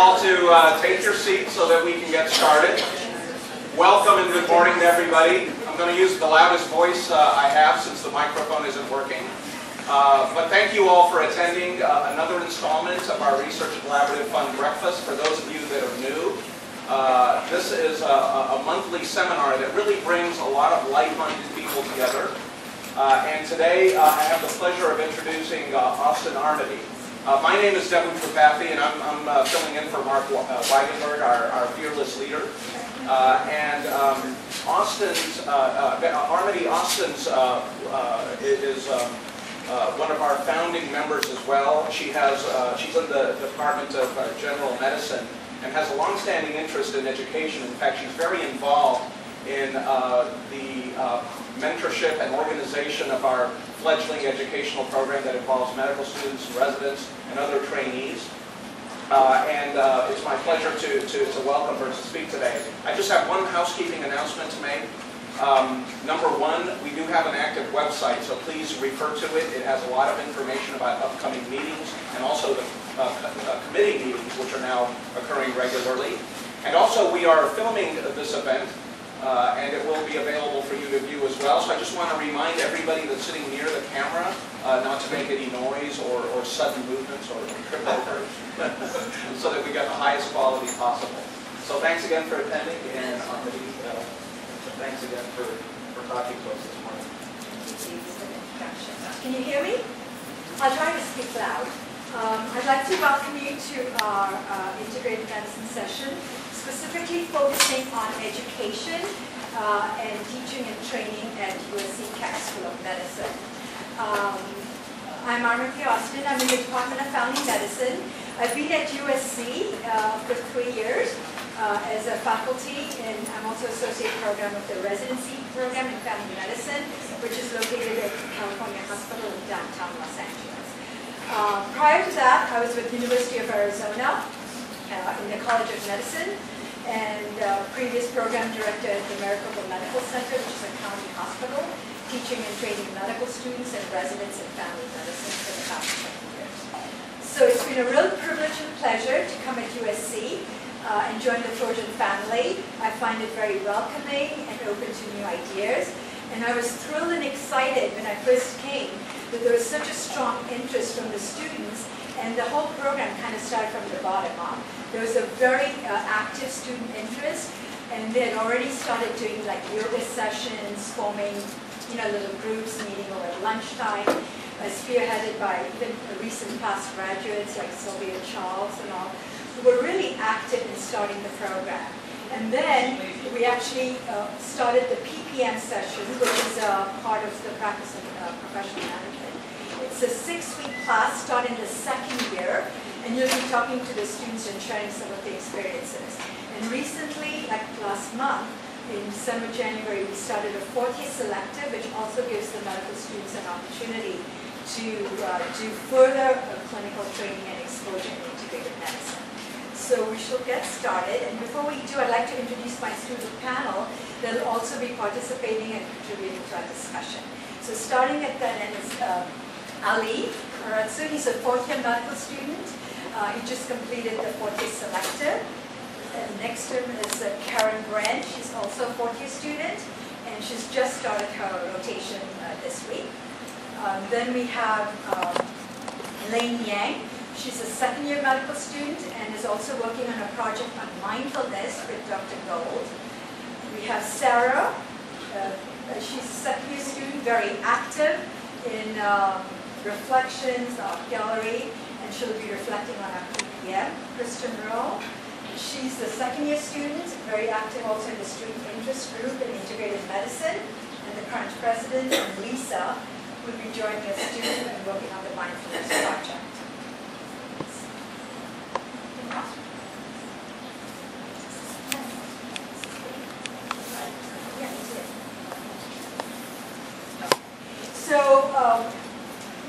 all to take your seats so that we can get started. Welcome and good morning to everybody. I'm going to use the loudest voice I have since the microphone isn't working. But thank you all for attending another installment of our Research Collaborative Fund Breakfast. For those of you that are new, this is a monthly seminar that really brings a lot of like-minded people together. And today I have the pleasure of introducing Austin Armady. My name is Devin Tripathi, and I'm filling in for Mark Weigenberg, our fearless leader. Armady Austin's is one of our founding members as well. She's in the Department of General Medicine and has a long-standing interest in education. In fact, she's very involved in the mentorship and organization of our fledgling educational program that involves medical students, residents, and other trainees. It's my pleasure to welcome her to speak today. I just have one housekeeping announcement to make. Number one, we do have an active website, so please refer to it. It has a lot of information about upcoming meetings and also the committee meetings, which are now occurring regularly. And also, we are filming this event, and it will be available for you to view as well. So I just want to remind everybody that's sitting near the camera not to make any noise or sudden movements or trip over, so that we get the highest quality possible. So thanks again for attending, and thanks again for talking to us this morning. Can you hear me? I'll try to speak loud. I'd like to welcome you to our Integrative Medicine session, specifically focusing on education and teaching and training at USC School of Medicine. I'm Armady Austin. I'm in the Department of Family Medicine. I've been at USC for 3 years as a faculty, and I'm also associate program of the residency program in family medicine, which is located at California Hospital in downtown Los Angeles. Prior to that, I was with University of Arizona in the College of Medicine, and previous program director at the Maricopa Medical Center, which is a county hospital, teaching and training medical students and residents in family medicine for the past 20 years. So it's been a real privilege and pleasure to come at USC and join the Trojan family. I find it very welcoming and open to new ideas. And I was thrilled and excited when I first came that there was such a strong interest from the students, and the whole program kind of started from the bottom up. There was a very active student interest, and they had already started doing like yoga sessions, forming little groups, meeting over lunchtime, spearheaded by even recent past graduates like Sylvia Charles and all, who were really active in starting the program. And then we actually started the PPM session, which is part of the practice of professional management. It's a 6-week class starting the second year, and you'll be talking to the students and sharing some of the experiences. And recently, like last month, in December, January, we started a 4th-year selective, which also gives the medical students an opportunity to do further clinical training and exposure in integrative medicine. So we shall get started, and before we do, I'd like to introduce my student panel. They'll also be participating and contributing to our discussion. So starting at that end is Ali Karatsu. He's a 4th-year medical student. He just completed the 4th-year selective. And next to him is Karen Brand. She's also a 4th-year student, and she's just started her rotation this week. Then we have Elaine Yang. She's a 2nd-year medical student and is also working on a project on mindfulness with Dr. Gold. We have Sarah. She's a 2nd-year student, very active in reflections, art gallery, and she'll be reflecting on our PPM. Kristen Rowe. She's the 2nd-year student, very active also in the student interest group in integrative medicine, and the current president, and Lisa, will be joining a student and working on the mindfulness project. So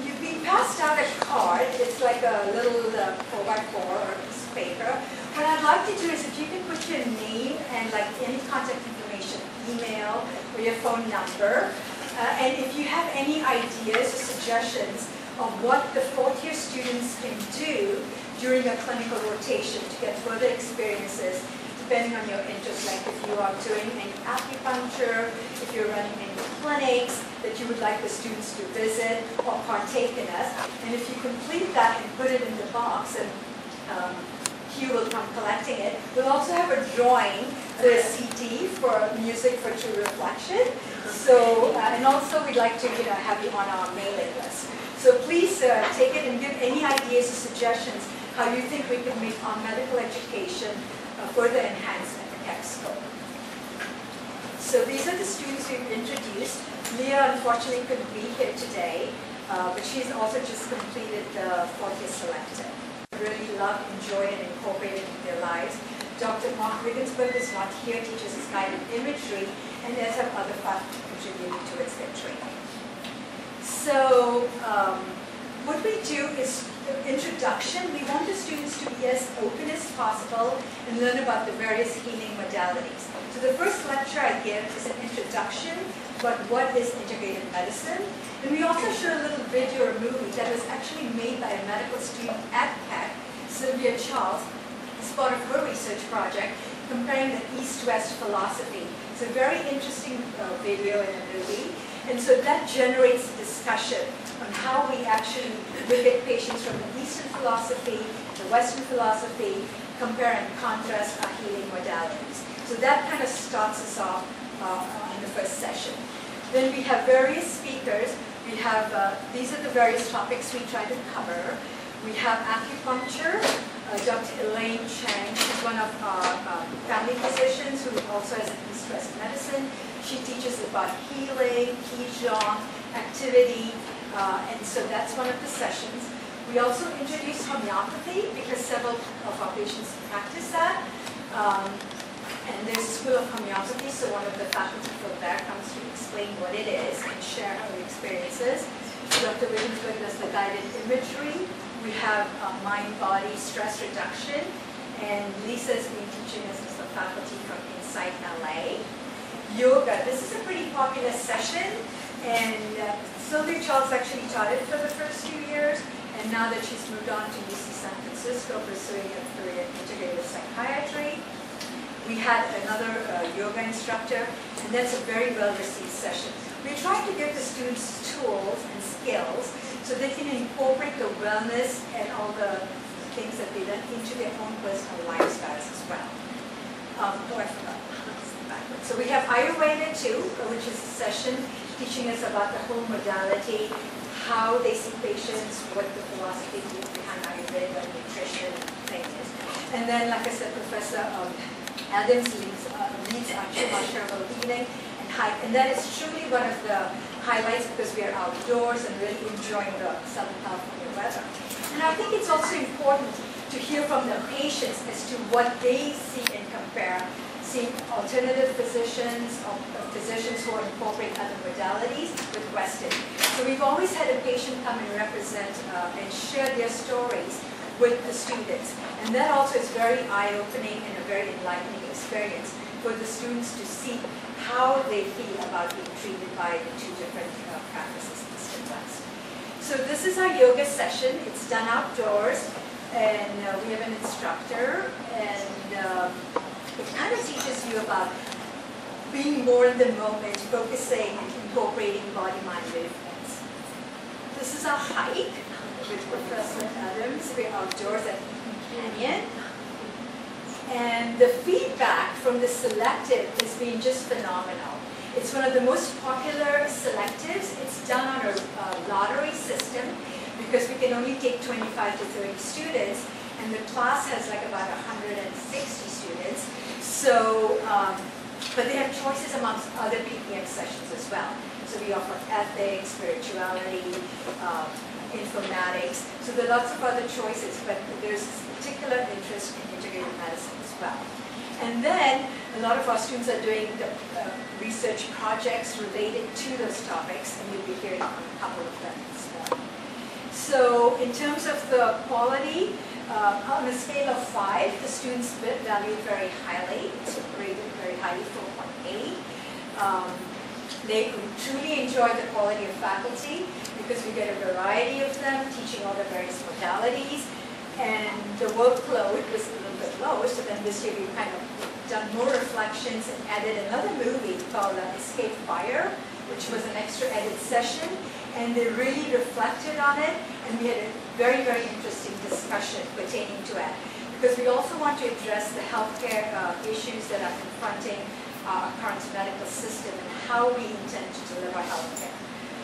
you've been passed out a card. It's like a little 4x4 or a piece of paper. What I'd like to do is if you can put your name and like any contact information, email or your phone number, and if you have any ideas or suggestions of what the 4th-year students can do during a clinical rotation to get further experiences depending on your interest, like if you are doing any acupuncture, if you're running any clinics that you would like the students to visit or partake in it. And if you complete that and put it in the box, and Hugh will come collecting it, we'll also have a drawing, the CD for Music for True Reflection. So, and also we'd like to have you on our mailing list. So please take it and give any ideas or suggestions how you think we can make our medical education further enhanced at the KSOM. So these are the students we've introduced. Leah unfortunately couldn't be here today, but she's also just completed the 4th-year selective. Really love, enjoy, and incorporate it in their lives. Dr. Mark Wiggensberg is not here, teaches us guided imagery, and there's some other faculty contributing towards their training. So what we do is introduction. We want the students to be as open as possible and learn about the various healing modalities. So the first lecture I give is an introduction about what is integrative medicine. And we also show a little video or movie that was actually made by a medical student at Keck, Sylvia Charles, as part of her research project, comparing the East-West philosophy. It's a very interesting video and a movie. And so that generates discussion on how we actually look at patients from the Eastern philosophy, the Western philosophy, compare and contrast our healing modalities. So that kind of starts us off in the first session. Then we have various speakers. We have, these are the various topics we try to cover. We have acupuncture. Dr. Elaine Chang is one of our family physicians who also has an East-West medicine. She teaches about healing, Qigong, activity, and so that's one of the sessions. We also introduce homeopathy because several of our patients practice that. And there's a school of homeopathy, so one of the faculty from there comes to explain what it is and share her experiences. Dr. Wiggensberg does the guided imagery. We have mind-body stress reduction, and Lisa's been teaching us as the faculty from Insight LA. Yoga, this is a pretty popular session, and Sylvia Charles actually taught it for the first 2 years, and now that she's moved on to UC San Francisco pursuing a career in integrative psychiatry. We had another yoga instructor, and that's a very well-received session. We try to give the students tools and skills so they can incorporate the wellness and all the things that they learn into their own personal lifestyles as well. Oh, I forgot. So we have Ayurveda too, which is a session teaching us about the whole modality, how they see patients, what the philosophy behind Ayurveda, nutrition, and things. And then, like I said, Professor Adams leads our herbal healing and hike, and that is truly one of the highlights because we are outdoors and really enjoying the Southern California weather. And I think it's also important to hear from the patients as to what they see and compare, see alternative physicians or physicians who incorporate other modalities with Western. So we've always had a patient come and represent and share their stories with the students. And that also is very eye-opening and a very enlightening experience for the students to see how they feel about being treated by the two different practices, East and West. So this is our yoga session. It's done outdoors, and we have an instructor, and it kind of teaches you about being more in the moment, focusing and incorporating body-mind movements. This is our hike with Professor Adams. We're outdoors at Eaton Canyon. And the feedback from the selective has been just phenomenal. It's one of the most popular selectives. It's done on a lottery system because we can only take 25 to 30 students, and the class has like about 160 students. So, but they have choices amongst other PPM sessions as well. So we offer ethics, spirituality, informatics. So there are lots of other choices, but there's particular interest in integrative medicine as well. And then a lot of our students are doing the research projects related to those topics, and you'll be hearing on a couple of them this morning. So in terms of the quality, on a scale of 5, the students value it very highly. It's rated very highly, 4.8. They truly enjoy the quality of faculty because we get a variety of them teaching all the various modalities. And the workload was a little bit low, so then this year we kind of done more reflections and added another movie called Escape Fire, which was an extra edit session. And they really reflected on it, and we had a very, very interesting discussion pertaining to it. Because we also want to address the healthcare issues that are confronting our current medical system and how we intend to deliver healthcare.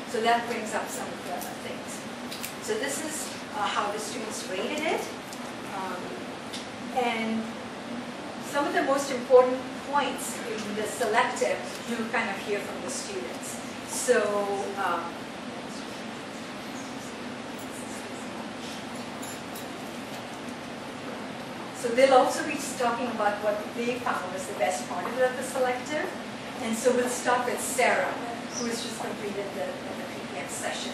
So that brings up some of the other things. So this is how the students rated it. And some of the most important points in the selective you kind of hear from the students. So they'll also be talking about what they found was the best part of the selective. And so we'll start with Sarah, who has just completed the PPM session.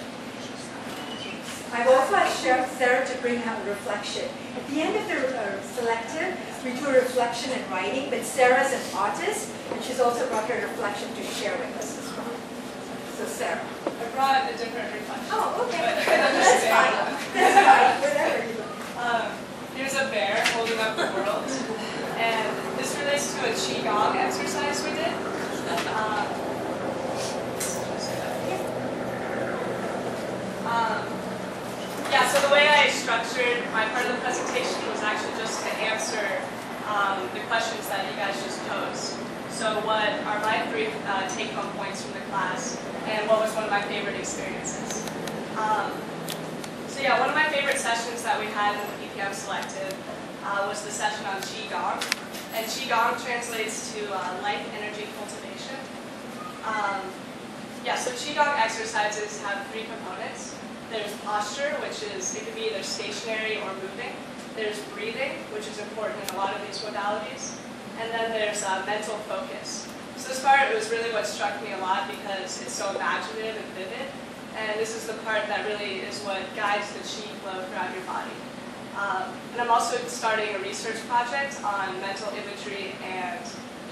I've also asked Sarah to bring out a reflection. At the end of the selective, we do a reflection in writing, but Sarah's an artist, and she's also brought her reflection to share with us as well. So Sarah. I brought a different reflection. Oh, okay. That's fine. That's fine. Whatever you want. Here's a bear holding up the world, and this relates to a Qigong exercise we did. Yeah, so the way I structured my part of the presentation was actually just to answer the questions that you guys just posed. So what are my 3 take-home points from the class, and what was one of my favorite experiences? So yeah, one of my favorite sessions that we had in the PPM selective was the session on Qigong. And Qigong translates to life energy cultivation. Yeah, so Qigong exercises have 3 components. There's posture, which is, it could be either stationary or moving. There's breathing, which is important in a lot of these modalities. And then there's mental focus. So this part was really what struck me a lot because it's so imaginative and vivid. And this is the part that really is what guides the chi flow throughout your body. And I'm also starting a research project on mental imagery and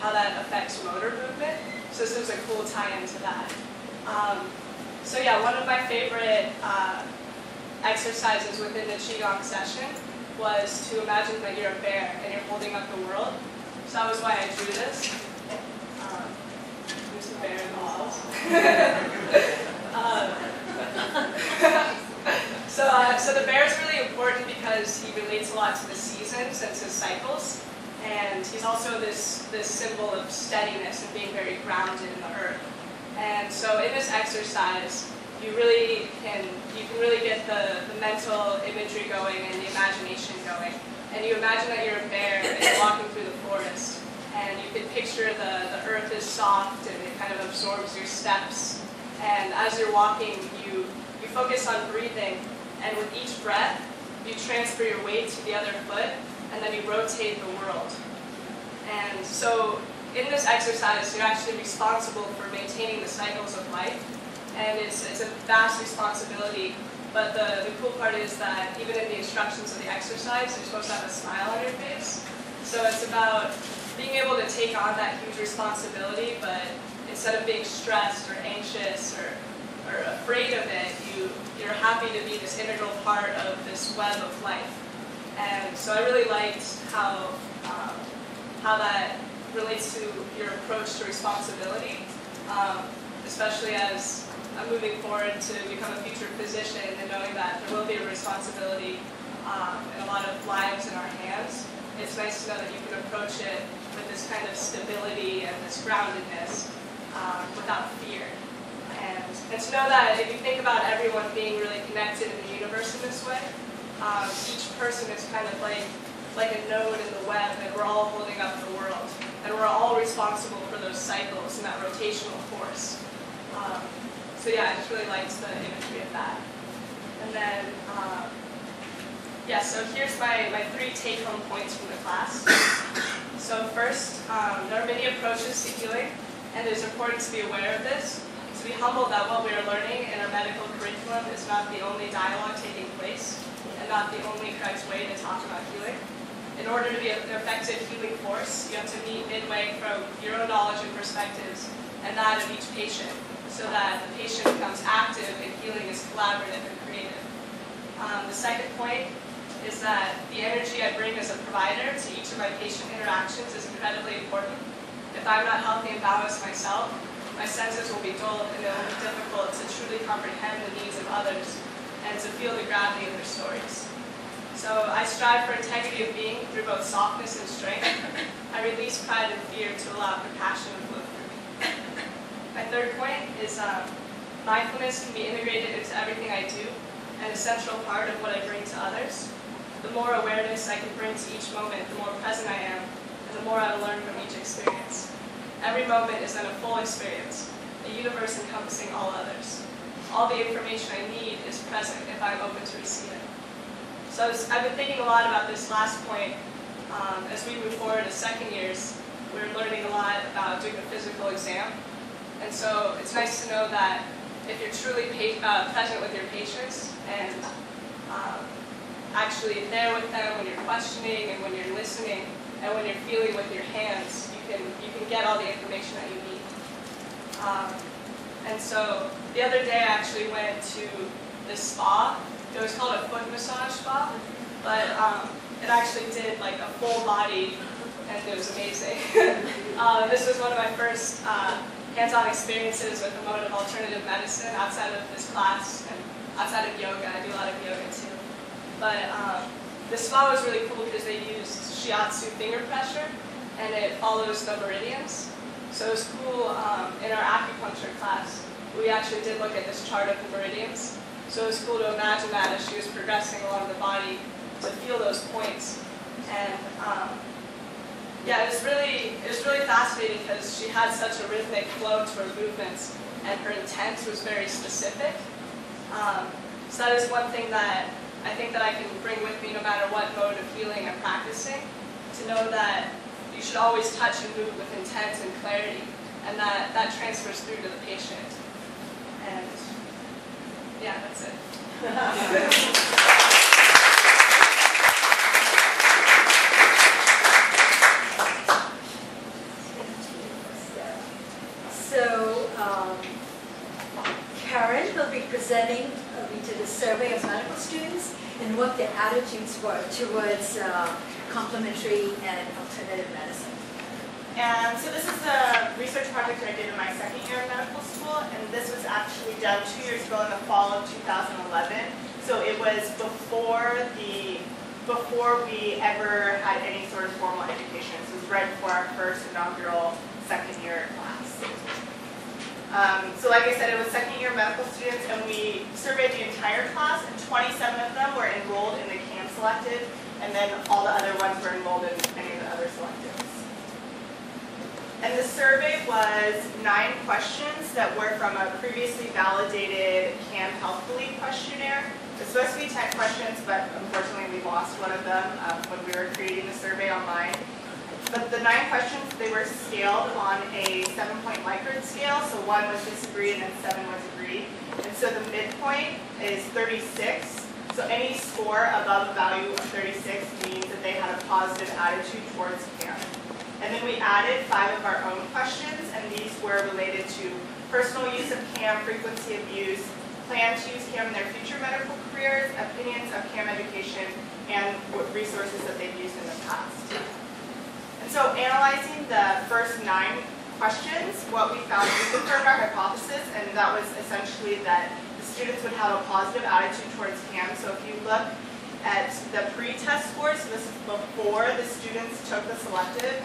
how that affects motor movement. So this was a cool tie-in to that. So yeah, one of my favorite exercises within the Qigong session was to imagine that you're a bear and you're holding up the world. So that was why I drew this. There's a bear in the walls. So the bear is really important because he relates a lot to the seasons and to cycles. And he's also this symbol of steadiness and being very grounded in the earth. And so in this exercise, you can really get the mental imagery going and the imagination going. And you imagine that you're a bear and you're walking through the forest. And you can picture the earth is soft and it kind of absorbs your steps. And as you're walking, you focus on breathing. And with each breath, you transfer your weight to the other foot. And then you rotate the world. And so in this exercise, you're actually responsible for maintaining the cycles of life. And it's a vast responsibility. But the cool part is that even in the instructions of the exercise, you're supposed to have a smile on your face. So it's about being able to take on that huge responsibility, but instead of being stressed or anxious or afraid of it, you're happy to be this integral part of this web of life. And so I really liked how that relates to your approach to responsibility, especially as I'm moving forward to become a future physician and knowing that there will be a responsibility and a lot of lives in our hands. It's nice to know that you can approach it with this kind of stability and this groundedness without fear. And to know that if you think about everyone being really connected in the universe in this way, each person is kind of like a node in the web, and we're all holding up the world. And we're all responsible for those cycles and that rotational force. So yeah, I just really liked the imagery of that. And then, yeah, so here's my 3 take-home points from the class. So first, there are many approaches to healing, and it's important to be aware of this. To be humbled that what we are learning in our medical curriculum is not the only dialogue taking place, and not the only correct way to talk about healing. In order to be an effective healing force, you have to meet midway from your own knowledge and perspectives and that of each patient, so that the patient becomes active and healing is collaborative and creative. The second point is that the energy I bring as a provider to each of my patient interactions is incredibly important. If I'm not healthy and balanced myself, my senses will be dulled and it will be difficult to truly comprehend the needs of others and to feel the gravity of their stories. So I strive for integrity of being through both softness and strength. I release pride and fear to allow compassion to flow through me. My third point is mindfulness can be integrated into everything I do, an essential part of what I bring to others. The more awareness I can bring to each moment, the more present I am, and the more I learn from each experience. Every moment is then a full experience, a universe encompassing all others. All the information I need is present if I'm open to receive it. So I've been thinking a lot about this last point. As we move forward as second years, we're learning a lot about doing the physical exam. And so it's nice to know that if you're truly present with your patients and actually there with them when you're questioning and when you're listening and when you're feeling with your hands, you can get all the information that you need. And so the other day I actually went to this spa. It was called a foot massage spa, but it actually did like a full body, and it was amazing. This was one of my first hands-on experiences with the mode of alternative medicine outside of this class and outside of yoga. I do a lot of yoga too. But the spa was really cool because they used shiatsu finger pressure, and it follows the meridians. So it was cool. In our acupuncture class, we actually did look at this chart of the meridians. So it was cool to imagine that as she was progressing along the body to feel those points. And yeah, it was really fascinating because she had such a rhythmic flow to her movements, and her intent was very specific. So that is one thing that I think that I can bring with me no matter what mode of healing I'm practicing, to know that you should always touch and move with intent and clarity, and that transfers through to the patient. And yeah, that's it. So, Karen will be presenting we did a survey of medical students and what their attitudes were towards complementary and alternative medicine. And so this is a research project I did in my second year of medical school, and this was actually done 2 years ago in the fall of 2011. So it was before we ever had any sort of formal education. This was right before our first inaugural second year class. So like I said, it was second year medical students, and we surveyed the entire class, and 27 of them were enrolled in the CAM selective, and then all the other ones were enrolled in any of the other selectives. And the survey was 9 questions that were from a previously validated CAM Health Belief questionnaire. It was supposed to be 10 questions, but unfortunately we lost one of them when we were creating the survey online. But the 9 questions, they were scaled on a 7-point Likert scale, so 1 was disagree and then 7 was agree. And so the midpoint is 36. So any score above a value of 36 means that they had a positive attitude towards CAM. And then we added 5 of our own questions, and these were related to personal use of CAM, frequency of use, plan to use CAM in their future medical careers, opinions of CAM education, and what resources that they've used in the past. And so analyzing the first 9 questions, what we found, we confirmed our hypothesis, and that was essentially that the students would have a positive attitude towards CAM. So if you look at the pre-test scores, so this is before the students took the selective,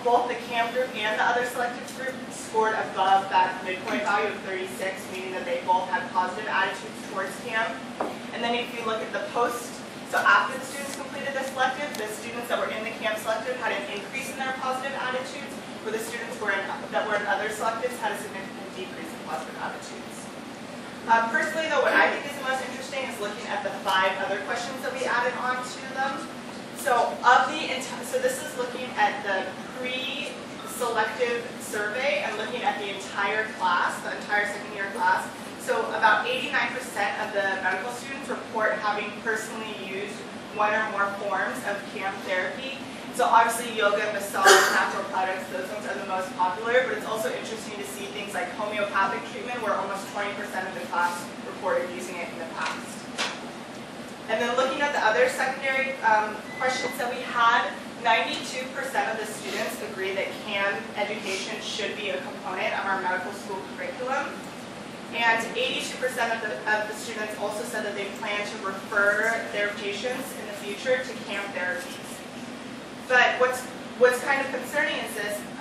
both the CAM group and the other selective group scored above that midpoint value of 36, meaning that they both had positive attitudes towards CAM. And then if you look at the post, so after the students completed the selective, the students that were in the CAM selective had an increase in their positive attitudes, where the students that were in other selectives had a significant decrease in positive attitudes. Personally though, what I think is the most interesting is looking at the 5 other questions that we added on to them. So this is looking at the pre-selective survey and looking at the entire class, the entire second year class. So about 89% of the medical students report having personally used 1 or more forms of CAM therapy. So obviously yoga, massage, natural products, those ones are the most popular, but it's also interesting to see things like homeopathic treatment, where almost 20% of the class reported using it in the past. And then looking at the other secondary questions that we had, 92% of the students agree that CAM education should be a component of our medical school curriculum. And 82% of the students also said that they plan to refer their patients in the future to CAM therapies. But what's kind of concerning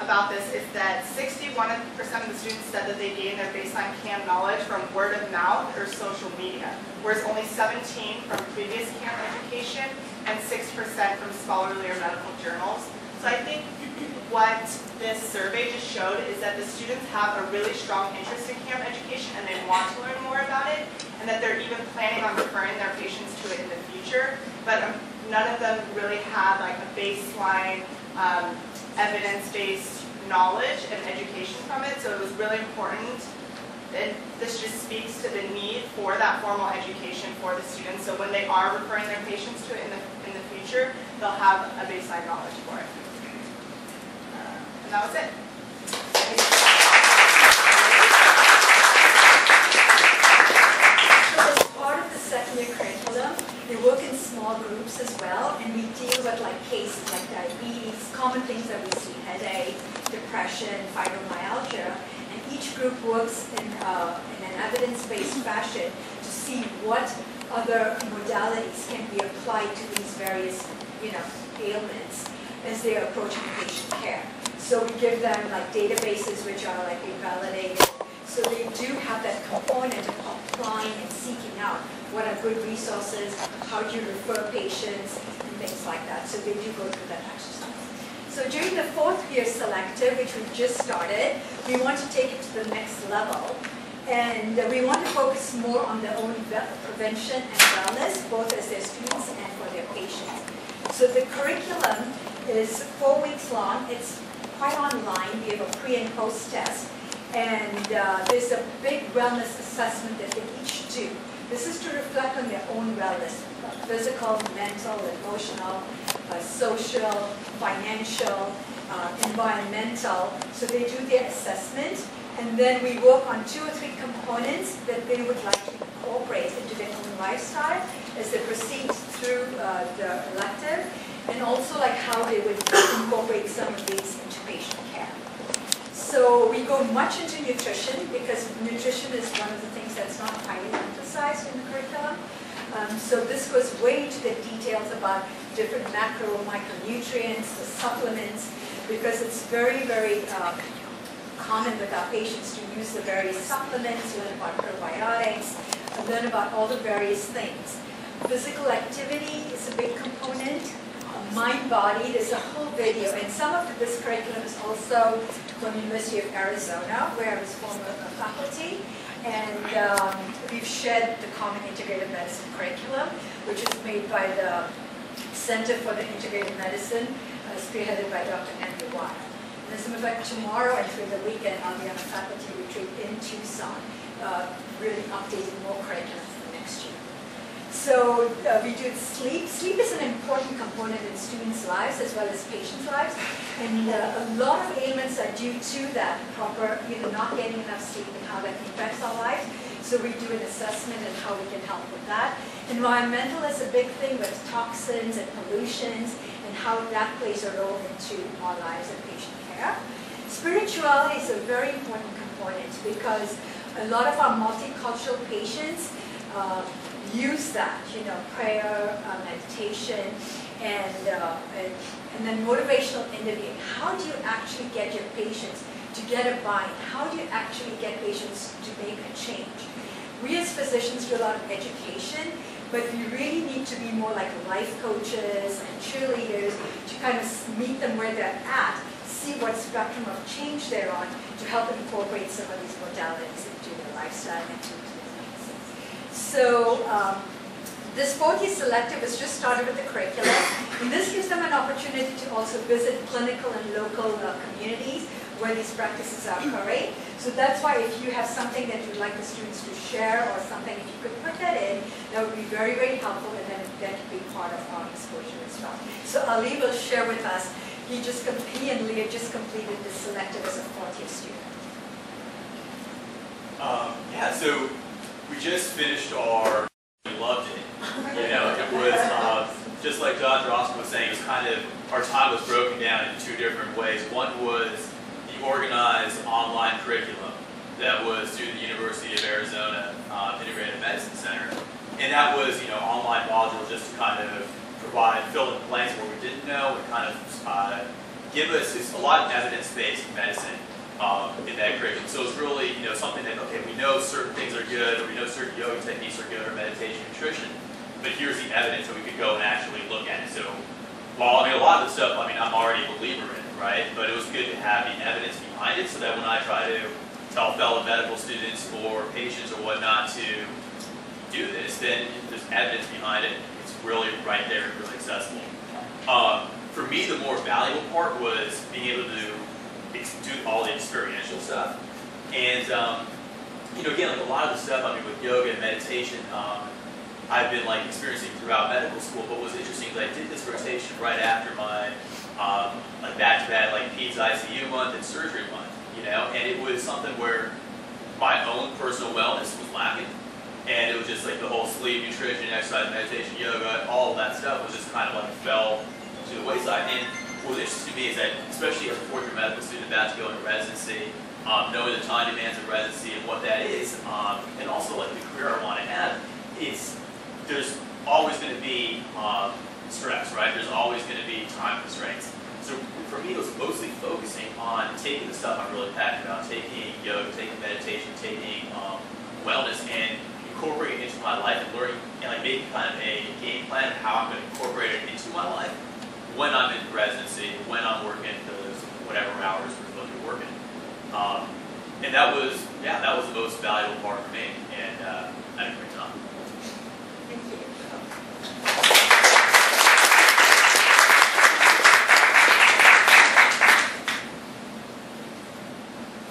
about this is that 61% of the students said that they gained their baseline CAM knowledge from word of mouth or social media, whereas only 17% from previous CAM education and 6% from scholarly or medical journals. So I think what this survey just showed is that the students have a really strong interest in CAM education and they want to learn more about it, and that they're even planning on referring their patients to it in the future, but none of them really had like a baseline evidence-based knowledge and education from it, so it was really important. And this just speaks to the need for that formal education for the students, so when they are referring their patients to it in the future, they'll have a baseline knowledge for it. And that was it. So as part of the secondary curriculum, we work in small groups as well, and we deal with like cases like diabetes, common things that we see, headache, depression, fibromyalgia, and each group works in an evidence-based fashion to see what other modalities can be applied to these various, ailments as they're approaching patient care. So we give them like databases which are like validated. So they do have that component of applying and seeking out what are good resources, how do you refer patients, and things like that. So they do go through that exercise. So during the 4th year selective, which we just started, we want to take it to the next level. And we want to focus more on their own prevention and wellness, both as their students and for their patients. So the curriculum is 4 weeks long. It's quite online. We have a pre and post test. And there's a big wellness assessment that they each do. This is to reflect on their own wellness, physical, mental, emotional, social, financial, environmental. So they do their assessment, and then we work on 2 or 3 components that they would like to incorporate into their own lifestyle as they proceed through the elective, and also like how they would incorporate some of these into patient care. So we go much into nutrition because nutrition is one of the things that's not highly emphasized in the curriculum. So this goes way into the details about different macro, micronutrients, the supplements, because it's very, very common with our patients to use the various supplements, learn about probiotics, learn about all the various things. Physical activity is a big component. Mind-body, there's a whole video, and some of this curriculum is also from the University of Arizona, where I was former faculty, and we've shared the Common Integrative Medicine curriculum, which is made by the Center for the Integrative Medicine, spearheaded by Dr. Andrew Watt. And as a matter of fact, tomorrow and through the weekend, I'll be on a faculty retreat in Tucson, really updating more curriculum for next year. So we do sleep. Sleep is an important component in students' lives as well as patients' lives. And a lot of ailments are due to that proper, not getting enough sleep and how that affects our lives. So we do an assessment and how we can help with that. Environmental is a big thing with toxins and pollutions and how that plays a role into our lives and patient care. Spirituality is a very important component because a lot of our multicultural patients use that, prayer, meditation, and then motivational interviewing. How do you actually get your patients to get a buy-in? How do you actually get patients to make a change? We as physicians do a lot of education, but we really need to be more like life coaches and cheerleaders to kind of meet them where they're at, see what spectrum of change they're on to help incorporate some of these modalities into their lifestyle and into So this 4th year selective has just started with the curriculum, and this gives them an opportunity to also visit clinical and local communities where these practices are occurring. So that's why if you have something that you'd like the students to share or something, if you could put that in, that would be very, very helpful, and then that could be part of our exposure as well. So Ali will share with us, he and Leah just completed this selective as a 4th year student. So we just finished our, we loved it. You know, it was just like Dr. Austin was saying, it was kind of, our time was broken down into two different ways. One was the organized online curriculum that was through the University of Arizona Integrative Medicine Center. And that was, you know, online modules just to kind of provide, fill in the blanks where we didn't know, and kind of give us a lot of evidence-based medicine in that curriculum. So it's really, you know, something that, okay, we know certain things are good, or we know certain yoga techniques are good, or meditation, nutrition, but here's the evidence that we could go and actually look at it. So, while, I mean, a lot of the stuff, I mean, I'm already a believer in it, right? But it was good to have the evidence behind it so that when I try to tell fellow medical students or patients or whatnot to do this, then there's evidence behind it. It's really right there, really accessible. For me, the more valuable part was being able to do all the experiential stuff. And, you know, again, like a lot of the stuff, I mean, with yoga and meditation, I've been like experiencing throughout medical school. But what was interesting is I did this rotation right after my like back-to-back like peds ICU month and surgery month, you know, and it was something where my own personal wellness was lacking. And it was just like the whole sleep, nutrition, exercise, meditation, yoga, all of that stuff was just kind of like fell to the wayside. And what was interesting to me is that, especially as a fourth-year medical student about to go into residency, knowing the time demands of residency and what that is, and also like the career I want to have, there's always going to be stress, right? There's always going to be time constraints. So for me, it was mostly focusing on taking the stuff I'm really passionate about, taking yoga, taking meditation, taking wellness, and incorporating it into my life and learning and like making kind of a game plan of how I'm going to incorporate it into my life when I'm in residency, when I'm working those whatever hours we're supposed to be working. And that was, yeah, that was the most valuable part for me, and I had a great time. Thank you.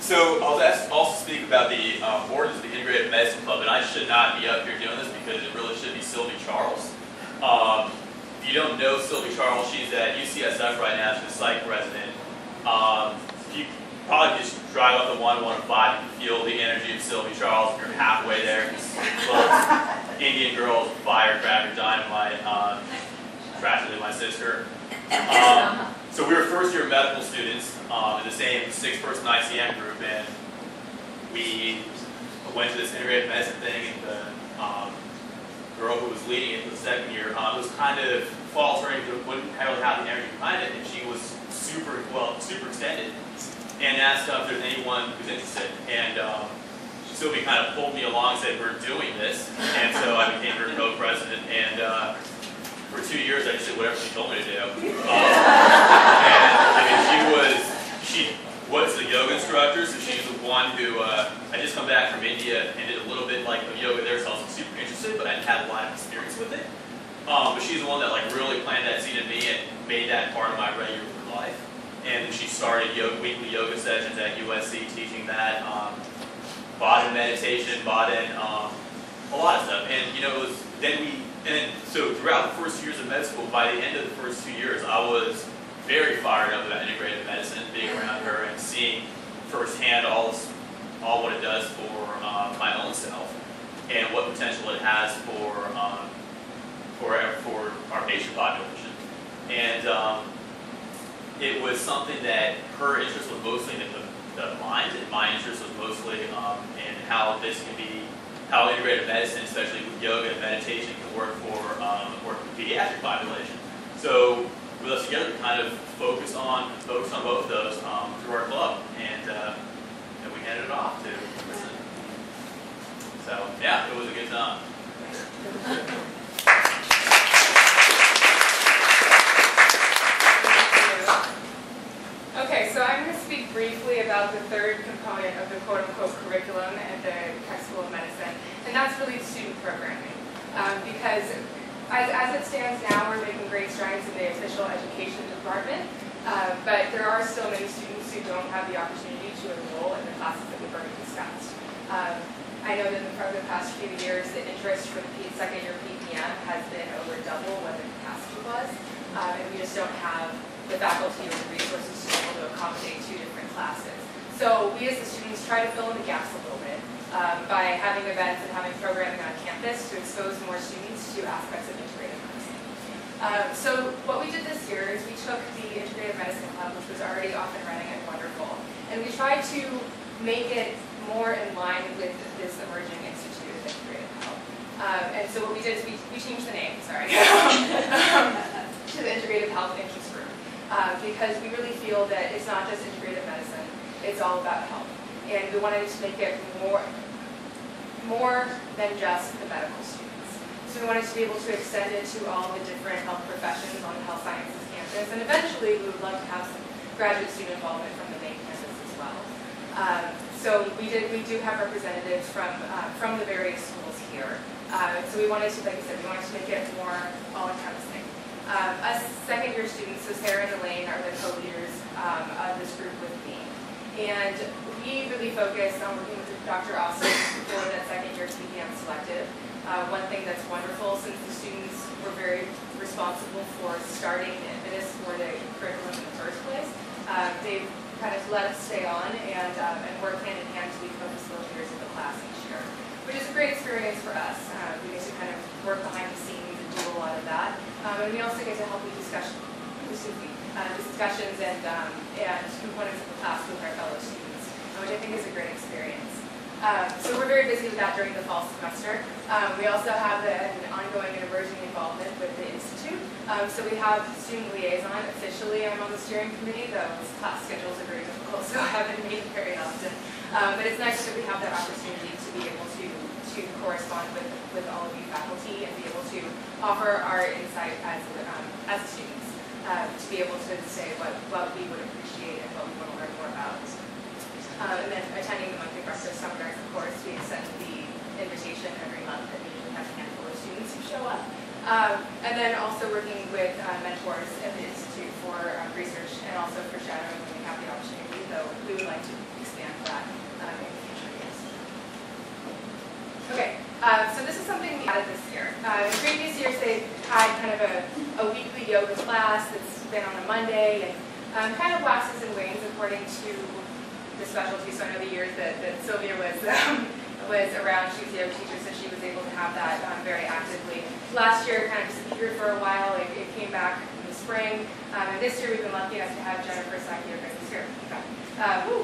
So I'll also speak about the origins of the Integrative Medicine Club, and I should not be up here doing this because it really should be Sylvie Charles. If you don't know Sylvie Charles, she's at UCSF right now. She's a psych resident. You probably just drive up the 115, you can feel the energy of Sylvie Charles. If you're halfway there, little Indian girls, firecracker, dynamite, tragically my sister. So we were first-year medical students in the same 6-person ICM group, and we went to this integrative medicine thing, and the girl who was leading it for the second year was kind of faltering, wouldn't really have the energy behind it, and she was super extended, and asked if there's anyone who's interested. And Sylvie kind of pulled me along and said, we're doing this, and so I became her co-president, and for 2 years, I just did whatever she told me to do. And I mean, she was the yoga instructor, so she's the one who, I just come back from India and did a little bit like of yoga there, so I was super interested, but I didn't have a lot of experience with it. But she's the one that like really planted that seed in me and made that part of my regular life. And then she started weekly yoga sessions at USC, teaching that, brought in meditation, brought in a lot of stuff. And you know, it was, so throughout the first 2 years of med school, by the end of the first 2 years, I was very fired up about integrative medicine, being around her and seeing firsthand all what it does for my own self and what potential it has for our patient population. And it was something that her interest was mostly in the mind, and my interest was mostly in how this can be, how integrative medicine, especially with yoga and meditation, can work for the pediatric population. So with us together, we kind of focus on both of those through our club, and we handed it off to Kristen. So yeah, it was a good time. Okay, so I'm going to speak briefly about the third component of the quote-unquote curriculum at the Tech School of Medicine, and that's really student programming. Because as it stands now, we're making great strides in the official education department, but there are still many students who don't have the opportunity to enroll in the classes that we've already discussed. I know that over the past few years, the interest for the second-year PPM has been over double what the capacity was, and we just don't have the faculty or the resources to be able to accommodate 2 different classes. So we as the students try to fill in the gaps a little bit. by having events and having programming on campus to expose more students to aspects of integrative medicine. So what we did this year is we took the Integrative Medicine Club, which was already off and running and wonderful, and we tried to make it more in line with this emerging Institute of Integrative Health. And so what we did is we changed the name, sorry, to the Integrative Health Interest Group, because we really feel that it's not just integrative medicine, it's all about health. And we wanted to make it more than just the medical students. So we wanted to be able to extend it to all the different health professions on the health sciences campus, and eventually we would love to have some graduate student involvement from the main campus as well. So we do have representatives from the various schools here. So we wanted to, like I said, we wanted to make it more all-encompassing. Us second-year students, so Sarah and Elaine, are the co-leaders of this group with me. And we really focused on working with Dr. Austin for that second-year TPM selective. One thing that's wonderful, since the students were very responsible for starting the impetus for the curriculum in the first place, they've kind of let us stay on and work hand in hand to be co-facilitators of the class each year, which is a great experience for us. We get to kind of work behind the scenes and do a lot of that. And we also get to help with discussions and components of the class with our fellow students, which I think is a great experience. So we're very busy with that during the fall semester. We also have an ongoing and emerging involvement with the Institute. So we have student liaison. Officially, I'm on the steering committee, though class schedules are very difficult, so I haven't made it very often. But it's nice that we have that opportunity to be able to correspond with all of you faculty and be able to offer our insight as students, to be able to say what we would appreciate and what we want to learn more about. And then attending the monthly breakfast seminars, of course, we extend the invitation every month, and we usually have a handful of students who show up. And then also working with mentors at the Institute for research and also for shadowing when we have the opportunity, though we would like to expand that in the future years. Okay, so this is something we added this year. In previous years, they've had kind of a weekly yoga class that's been on a Monday and kind of waxes and wanes according to the specialty. So I know the years that Sylvia was around, she was a yoga teacher, so she was able to have that very actively. Last year, kind of disappeared for a while. It came back in the spring. And this year, we've been lucky enough to have Jennifer Saki who's here.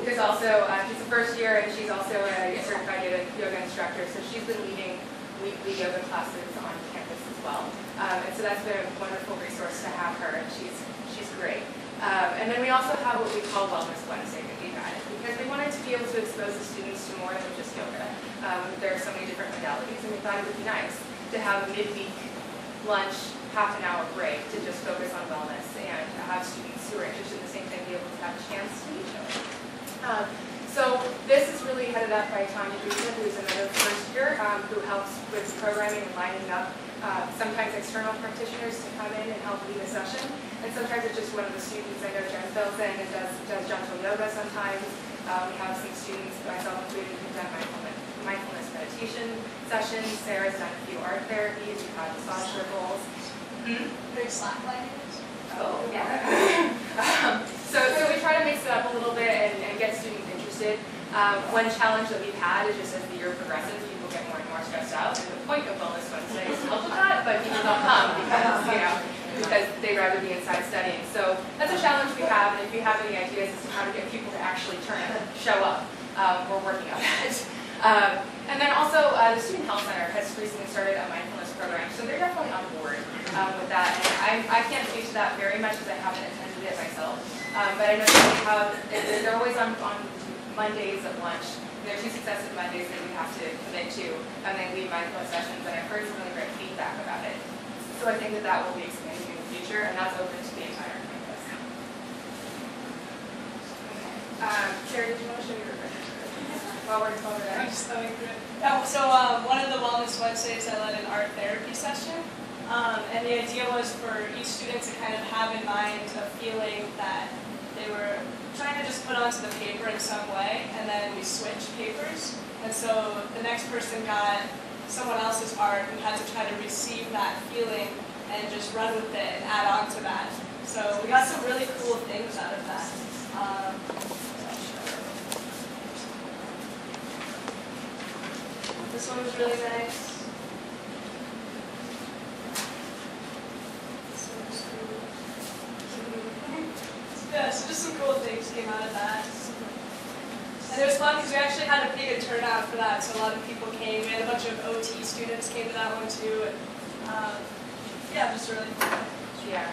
Who's also, she's the first year, and she's also a certified yoga instructor, so she's been leading weekly yoga classes on campus as well. And so that's been a wonderful resource to have her, and she's great. And then we also have what we call Wellness Wednesday that we've added, because we wanted to be able to expose the students to more than just yoga. There are so many different modalities, and we thought it would be nice to have a midweek lunch, half an hour break to just focus on wellness and have students who are interested in the same thing be able to have a chance to meet each other. So this is really headed up by Tanya Guzman, who's another first year, who helps with programming and lining up sometimes external practitioners to come in and help lead a session. And sometimes it's just one of the students. I know Jen fills in and does gentle yoga sometimes. We have some students, myself included, who've done mindfulness meditation sessions. Sarah's done a few art therapies. We've had massage circles. There's slacklining. Oh, yeah. So we try to mix it up a little bit and get students interested. One challenge that we've had is just as the year progresses, people get more and more stressed out. And the point of Wellness Wednesday is to help with that, but people don't come because they'd rather be inside studying. So that's a challenge we have, and if you have any ideas as to how to get people to actually show up, we're working on that. And then also, the Student Health Center has recently started a mindfulness program, so they're definitely on board with that. And I can't speak to that very much because I haven't attended it myself, but I know that they're always on Mondays at lunch. There are 2 successive Mondays that we have to commit to, and they lead mindfulness sessions, and I've heard some really great feedback about it. So I think that will be expanding in the future, and that's open to the entire campus. Okay. Sarah, did you want to show your while we're there? So one of the Wellness Wednesdays, I led an art therapy session, and the idea was for each student to kind of have in mind a feeling that they were trying to just put onto the paper in some way, and then we switched papers. And so the next person got someone else's art and had to try to receive that feeling and just run with it and add on to that. So we got some really cool things out of that. This one was really nice. This one was cool. Yeah, so just some cool things came out of that. And it was fun because we actually had a pretty good turnout for that, so a lot of people came. We had a bunch of OT students came to that one too. And, yeah, just really fun. Yeah.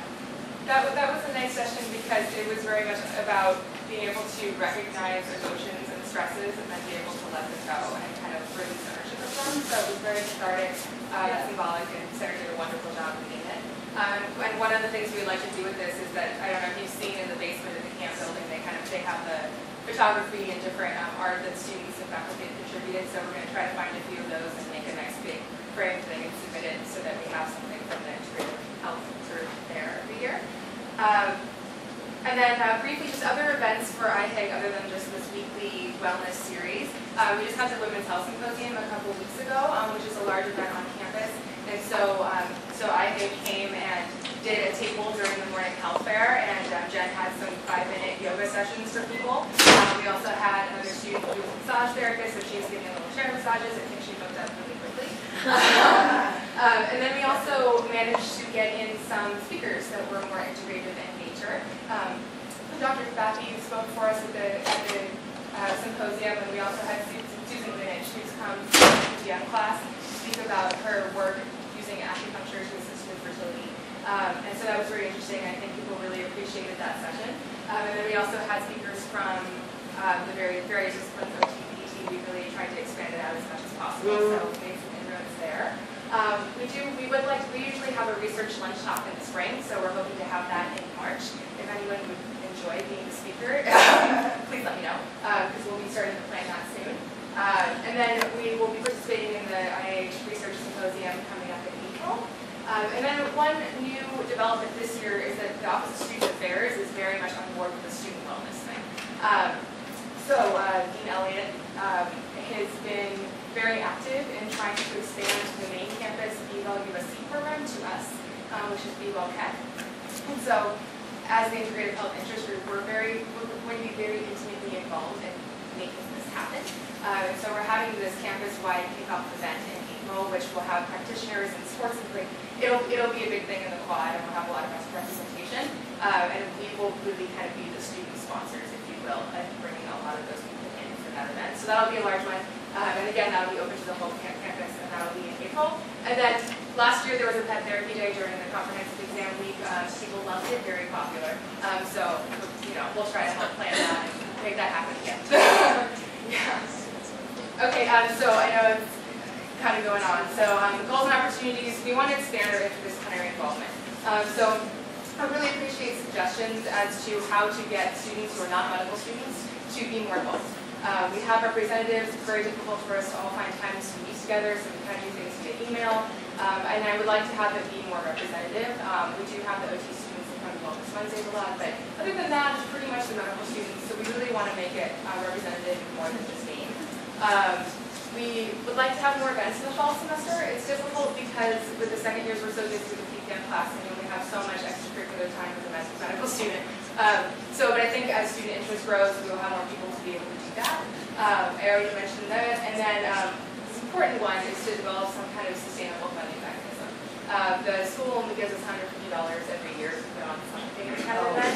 That was a nice session because it was very much about being able to recognize emotions and stresses and then be able to let them go and kind of release ownership of them. So it was very cathartic, symbolic, and Sarah did a wonderful job leading it. And one of the things we like to do with this is that, I don't know if you've seen in the basement of the camp building, they have the photography and different art that students and faculty have contributed. So we're going to try to find a few of those and make a nice big frame thing and submit it so that we have something from the Integrative Health group there every year. And then briefly, just other events for IHIG other than just this weekly wellness series. We just had the Women's Health Symposium a couple weeks ago, which is a large event on campus. And so IHIG came and did a table during the morning health fair, and Jen had some 5-minute yoga sessions for people. We also had another student who was a massage therapist, so she was giving little chair massages. I think she booked up really quickly. And then we also managed to get in some speakers that were more integrative in nature. Dr. Baffy spoke for us at the symposium, and we also had Susan Greenwich, who's come from the young class, to speak about her work using acupuncture to assist with fertility. And so that was very interesting. I think people really appreciated that session. And then we also had speakers from the various disciplines of TPT. We really tried to expand it out as much as possible, so we made some inroads there. We usually have a research lunch talk in the spring, so we're hoping to have that in March. If anyone would enjoy being the speaker, please let me know, because we'll be starting to plan that soon. And then we will be participating in the IH Research Symposium coming up in April. And then one new development this year is that the Office of Student Affairs is very much on board with the student wellness thing. Dean Elliott has been very active in trying to expand the main campus BWell USC program to us, which is BWell Keck. And so, as the Integrative Health Interest Group, we're going to be very intimately involved in making this happen. So we're having this campus-wide kickoff event in April, which will have practitioners and sports. It'll be a big thing in the quad, and we'll have a lot of representation. And we will really kind of be the student sponsors, if you will, and bringing a lot of those people in for that event. So that'll be a large one. And again, that'll be open to the whole campus, and that'll be in April. And then last year there was a pet therapy day during the comprehensive exam week. People loved it, very popular. So we'll try to help plan that and make that happen again. Yeah. Okay. So I know it's kind of going on. So goals and opportunities. We want to expand our interdisciplinary involvement. So I really appreciate suggestions as to how to get students who are not medical students to be more involved. We have representatives. It's very difficult for us to all find times to meet together, so we kind of do things via email. And I would like to have it be more representative. We do have the OT students that come to Wellness Wednesdays a lot, but other than that, it's pretty much the medical students. So we really want to make it representative more than just game. We would like to have more events in the fall semester. It's difficult because with the second years we're so busy with the PPM class, and you only have so much extracurricular time as a medical student. But I think as student interest grows, we will have more people to be able to do that. I already mentioned that. And then the important one is to develop some kind of sustainable funding mechanism. The school only gives us $150 every year to put on something kind of event.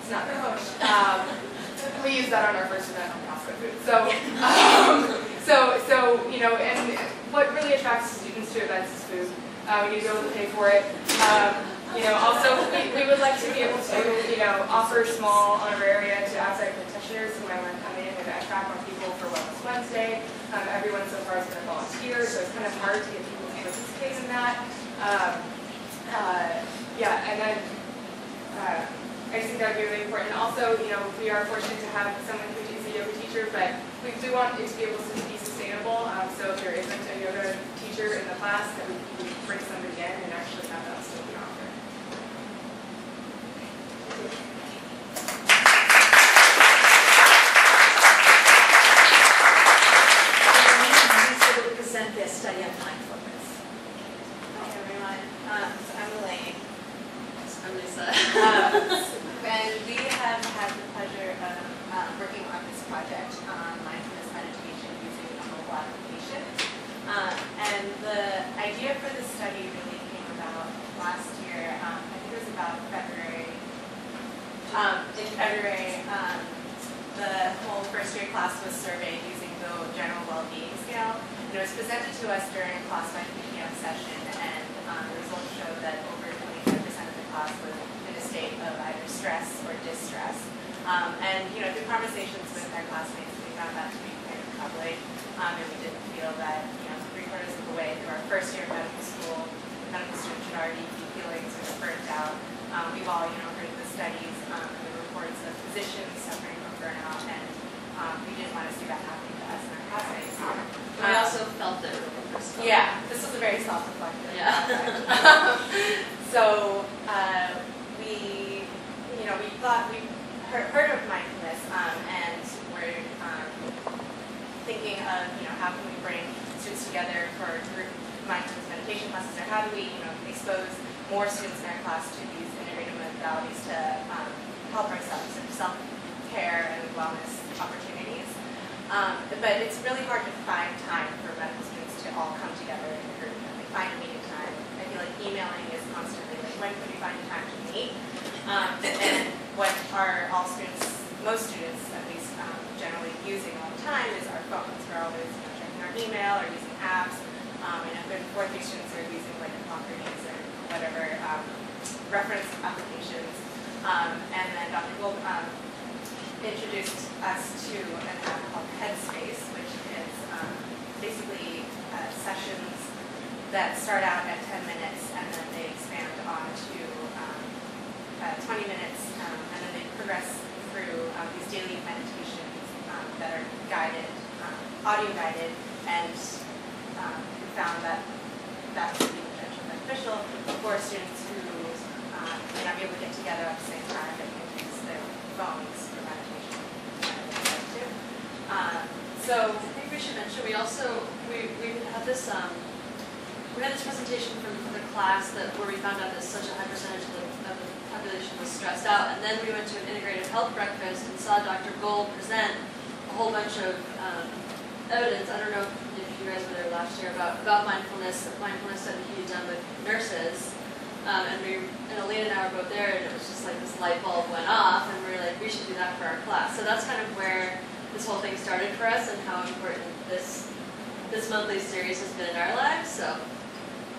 It's not very much. We use that on our first event on Costco food. And what really attracts students to events is food. We need to be able to pay for it. Also, we would like to be able to, offer small honoraria to outside practitioners who might want to come in and attract more people for Wellness Wednesday. Everyone so far is going to volunteer, so it's kind of hard to get people to participate in that. And then I just think that would be really important. Also, we are fortunate to have someone who is a yoga teacher, but we do want it to be able to be sustainable. So if there isn't a yoga teacher in the class, that we bring somebody in and actually have that still be offered. Lisa will present their study on mindfulness. Hi everyone, I'm Elaine. I'm Lisa. And we have had the pleasure of working on this project on mindfulness meditation using a mobile application. in February, the whole first year class was surveyed using the general well-being scale. And it was presented to us during a class 5 p.m. session, and the results showed that over 25% of the class was in a state of either stress or distress. And through conversations with our classmates, we found that to be kind of troubling, and we didn't feel that 3/4 of the way through our first year of medical school, medical students should already be feeling sort of burnt out. We've all heard the studies and the reports of physicians suffering from burnout, and we didn't want to see that happening to us and our classmates. We also felt it really personally. Yeah, this was a very self-reflective. Yeah. So we thought we heard of mindfulness, and we're thinking of how can we bring students together for group mindfulness meditation classes, or how do we expose more students in our class to these integrative modalities to help ourselves in self-care and wellness opportunities. But it's really hard to find time for medical students to all come together in a group and find a meeting time. I feel like emailing is constantly like, when can we find time to meet? And what are all students, most students at least, generally using all the time is our phones. We're always checking our email or using apps. I know third and fourth year students are using like Hippocrates or whatever reference applications. And then Dr. Gold introduced us to an app called Headspace, which is basically sessions that start out at 10 minutes and then they expand on to 20 minutes, and then they progress through these daily meditations that are guided, audio guided, and we found that would be potentially beneficial for students who may not be able to get together at the same time that can use their phones for meditation. So I think we should mention we also we had this presentation from the class where we found out that such a high percentage of the population was stressed out, and then we went to an integrative health breakfast and saw Dr. Gold present a whole bunch of evidence. I don't know if you guys were there last year about mindfulness study he had done with nurses, and Elena and I were both there, and it was just like this light bulb went off, and we were like, we should do that for our class. So that's kind of where this whole thing started for us, and how important this monthly series has been in our lives. So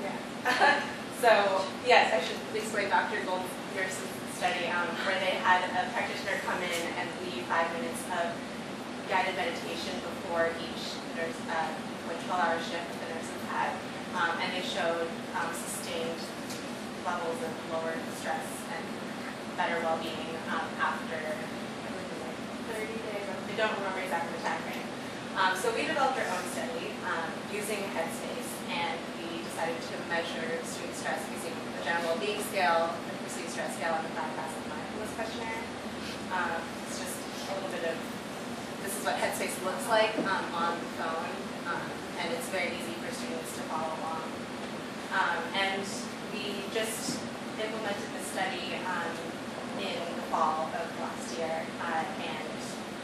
yeah. So yes, I should explain Dr. Gold's nurses study where they had a practitioner come in and lead 5 minutes of guided meditation before each nurse, 12-hour shift that the nurses had, and they showed sustained levels of lower stress and better well-being after, I believe it was like 30 days. I don't remember exactly the time frame. So we developed our own study using Headspace, and we decided to measure student stress using the general well-being scale, the perceived stress scale, and the 5-facet mindfulness questionnaire. It's just a little bit of, this is what Headspace looks like on the phone, and it's very easy for students to follow along. And we just implemented the study in the fall of last year, and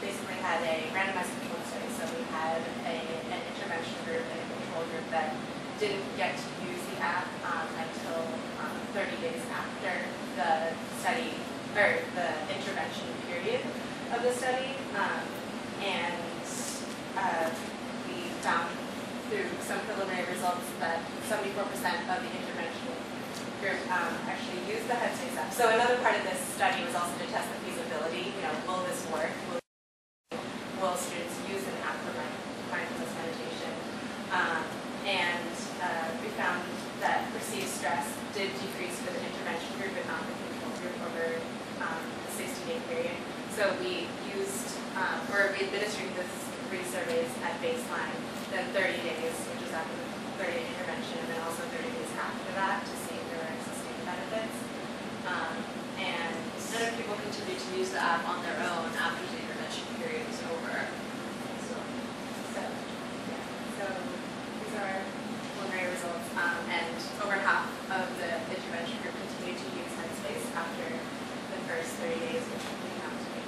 basically had a randomized control study. So we had an intervention group and a control group that didn't get to use the app until 30 days after the study, or the intervention period of the study. And we found through some preliminary results that 74% of the intervention group actually used the Headspace app. So another part of this study was also to test the feasibility. Will this work? Will students use an app for mindfulness meditation? And we found that perceived stress did decrease for the intervention group, but not the control group over the 60-day period. So we used, or we administered this 3 surveys at baseline, then 30 days, which is after the 30-day intervention, and then also 30 days after that to see if there were existing benefits. And none of people continue to use the app on their own after the intervention period is over. So these are preliminary results, and over half of the intervention group continued to use Headspace after the first 30 days, which we found to be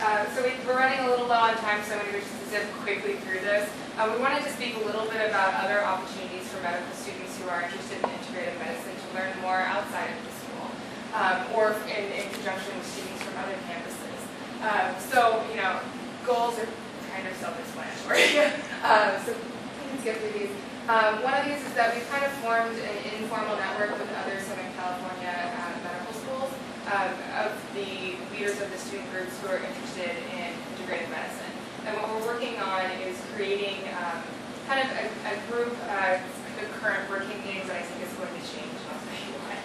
So we're running a little low on time, so I'm going to just zip quickly through this. We wanted to speak a little bit about other opportunities for medical students who are interested in integrative medicine to learn more outside of the school, or in conjunction with students from other campuses. So, goals are kind of self-explanatory. So we can skip through these. One of these is that we've kind of formed an informal network with other Southern California medical schools of the leaders of the student groups who are interested in integrative medicine. And what we're working on is creating kind of a group, the current working names that I think is going to change, I'll tell you why.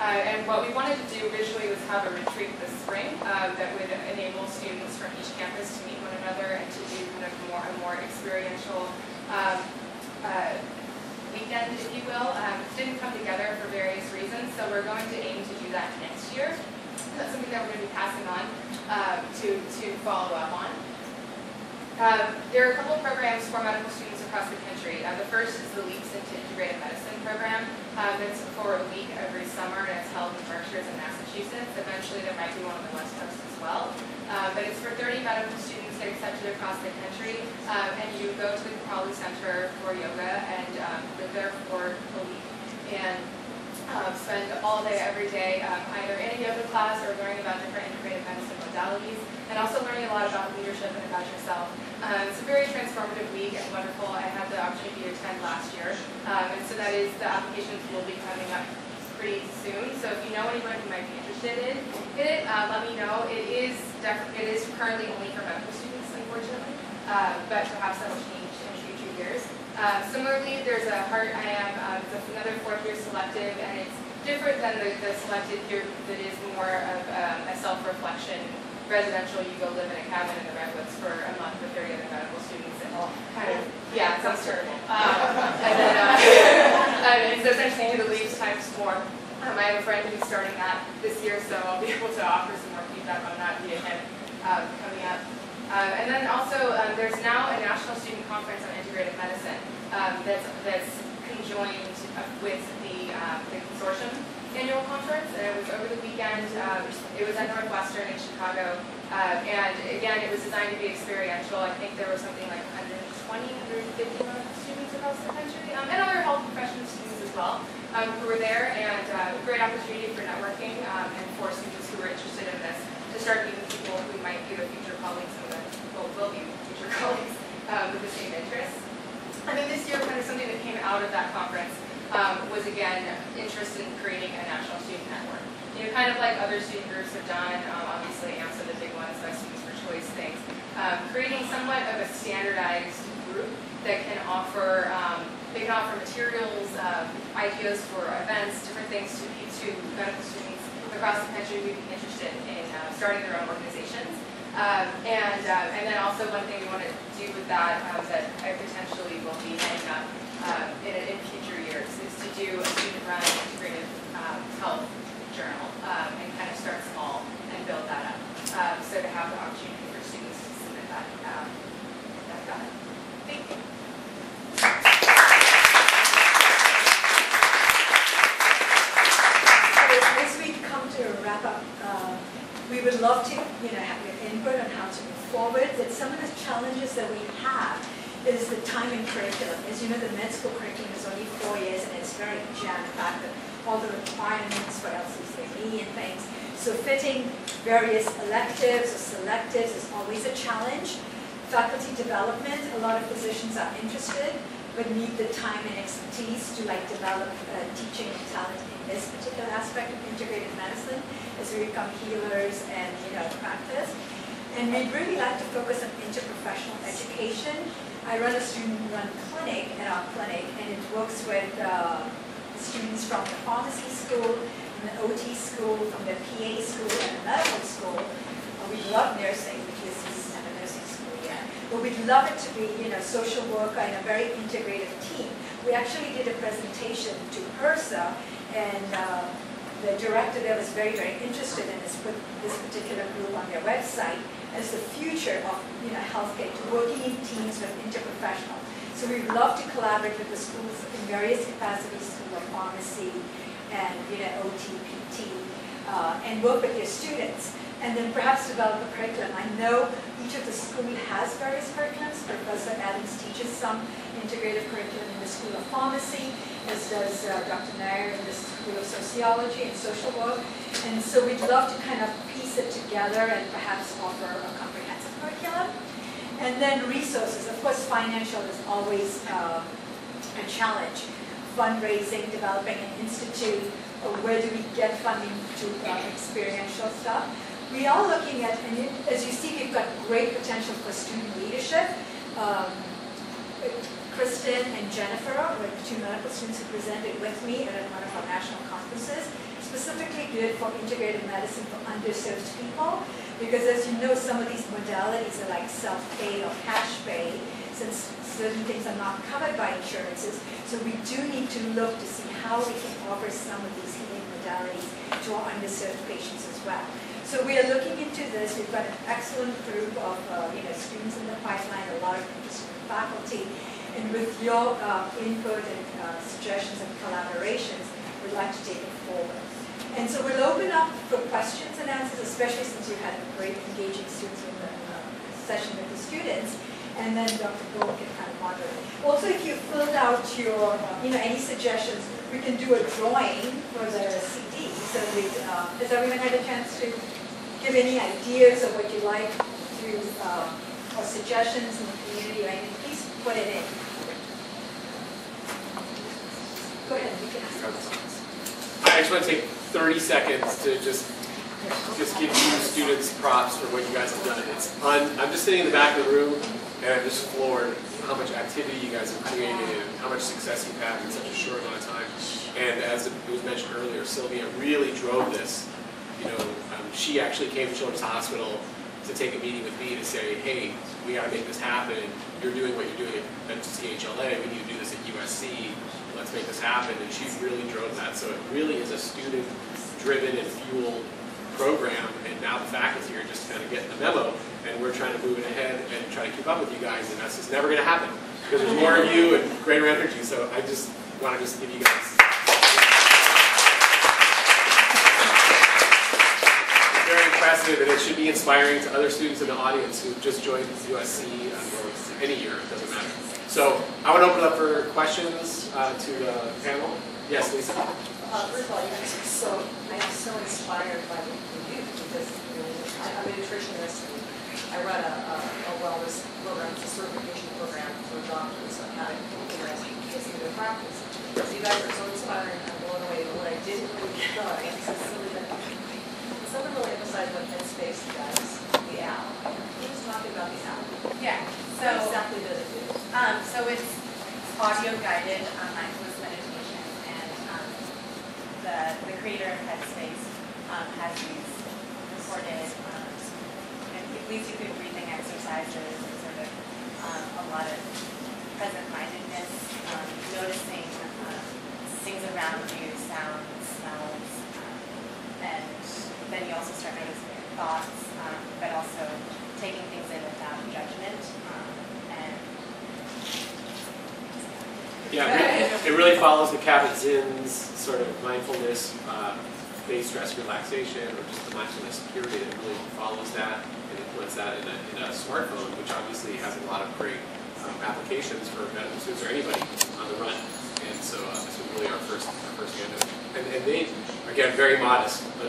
And what we wanted to do originally was have a retreat this spring that would enable students from each campus to meet one another and to do kind of a more experiential weekend, if you will. It didn't come together for various reasons, so we're going to aim to do that next year. That's something that we're going to be passing on to follow up on. There are a couple of programs for medical students across the country. The first is the Leaps into Integrative Medicine program. It's for a week every summer, and it's held in Berkshires in Massachusetts. Eventually there might be one on the West Coast as well. But it's for 30 medical students get accepted across the country, and you go to the Curricula Center for yoga and live there for a week. And spend all day, every day, either in a yoga class or learning about different integrative medicine modalities, and also learning a lot about leadership and about yourself. It's a very transformative week and wonderful. I had the opportunity to attend last year, and so that is, the applications will be coming up pretty soon. So if you know anyone who might be interested in it, let me know. It is currently only for medical students, unfortunately, but perhaps that will change in future years. Similarly, there's a Heart I Am, it's another fourth-year selective, and it's different than the selective here that is more of a self-reflection residential. You go live in a cabin in the Redwoods for a month with 30 other medical students, and kind of, yeah, it sounds terrible. And then, and so essentially do the Leaps times 4. I have a friend who's starting that this year, so I'll be able to offer some more feedback on that via him coming up. And then also, there's now a National Student Conference on Integrative Medicine that's conjoined with the Consortium Annual Conference, and it was over the weekend. It was at Northwestern in Chicago, and again, it was designed to be experiential. I think there were something like 120, 150 students across the country, and other health profession students as well, who were there, and a great opportunity for networking and for students who were interested in this to start meeting people who might be their future colleagues and will be future colleagues with the same interests. And then this year, kind of something that came out of that conference was, again, interest in creating a national student network. Kind of like other student groups have done, obviously AMPS are the big ones, by Students for Choice things, creating somewhat of a standardized group that can offer materials, ideas for events, different things to medical students across the country who'd be interested in starting their own organizations. And then also one thing we want to do with that that I potentially will be heading up in future years is to do a student-run integrative health journal and kind of start small and build that up. So to have the opportunity for students to submit that. I've got it. Thank you. As we come to a wrap up, we would love to have your input on how to move forward. That some of the challenges that we have is the time in curriculum. As you know, the med school curriculum is only 4 years, and it's very jam-packed with all the requirements for LCCME and things. So fitting various electives or selectives is always a challenge. Faculty development, a lot of physicians are interested, but need the time and expertise to develop teaching and talent in this particular aspect of integrated medicine as we become healers and practice. And we'd really like to focus on interprofessional education. I run a student-run clinic at our clinic, and it works with students from the pharmacy school, from the OT school, from the PA school, and the medical school. We love nursing because this isn't a nursing school yet. But we'd love it to be, social worker and a very integrative team. We actually did a presentation to HRSA, and the director there was very, very interested in this particular group on their website as the future of healthcare, working in teams with interprofessional. So we'd love to collaborate with the schools in various capacities, School of Pharmacy and OT, PT, and work with your students and then perhaps develop a curriculum. I know each of the school has various curriculums. Professor Adams teaches some integrative curriculum in the School of Pharmacy, as does Dr. Nair in the School of Sociology and Social Work. And so we'd love to kind of piece it together and perhaps offer a comprehensive curriculum. And then resources. Of course, financial is always a challenge. Fundraising, developing an institute, or where do we get funding to experiential stuff. We are looking at, and as you see, we've got great potential for student leadership. Kristen and Jennifer were the 2 medical students who presented with me at one of our national conferences, specifically good for integrative medicine for underserved people, because as you know, some of these modalities are like self-pay or cash pay, since certain things are not covered by insurances. So we do need to look to see how we can offer some of these healing modalities to our underserved patients as well. So we are looking into this. We've got an excellent group of students in the pipeline, a lot of interested faculty. And with your input and suggestions and collaborations, we'd like to take it forward. And so we'll open up for questions and answers, especially since you had a great engaging students with the session with the students. And then Dr. Bull can kind of moderate. Also, if you filled out your, any suggestions, we can do a drawing for the CD. So has everyone had a chance to give any ideas of what you like to, or suggestions in the community or anything? Please put it in. Go ahead, you can ask questions. I just want to take 30 seconds to just give you students props for what you guys have done. I'm just sitting in the back of the room, and I'm just floored how much activity you guys have created and how much success you've had in such a short amount of time. And as it was mentioned earlier, Sylvia really drove this. She actually came to Children's Hospital to take a meeting with me to say, hey, we got to make this happen. You're doing what you're doing at CHLA. We need to do this at USC. Let's make this happen. And she really drove that. So it really is a student-driven and fueled program. And now the faculty are just kind of getting the memo. And we're trying to move it ahead and try to keep up with you guys. And that's just never going to happen because there's more of you and greater energy. So I just want to give you guys. Very impressive, and it should be inspiring to other students in the audience who just joined USC or any year, it doesn't matter. So I want to open it up for questions to the panel. Yes, Lisa? First of all, I'm so inspired by what you do because I'm a nutritionist and I run a wellness program, it's a certification program for doctors on how to implement this in their practice. So you guys are so inspiring, I'm blown away. But what I didn't really get on, someone really emphasized what Headspace does, the app. Who's talking about the app? Yeah. What exactly does it do? So it's audio guided mindfulness meditation, and the creator of Headspace has these recorded, at least you could breathing exercises and sort of a lot of present-mindedness, noticing things around you, sounds, smells, and then you also start noticing your thoughts, but also taking things in without judgment. Yeah, it really follows the Kabat-Zinn's sort of mindfulness, based stress relaxation, or just the mindfulness period. It really follows that and implements that in a smartphone, which obviously has a lot of great applications for medical students or anybody on the run. And so this was really our first hand. And they, again, very modest, but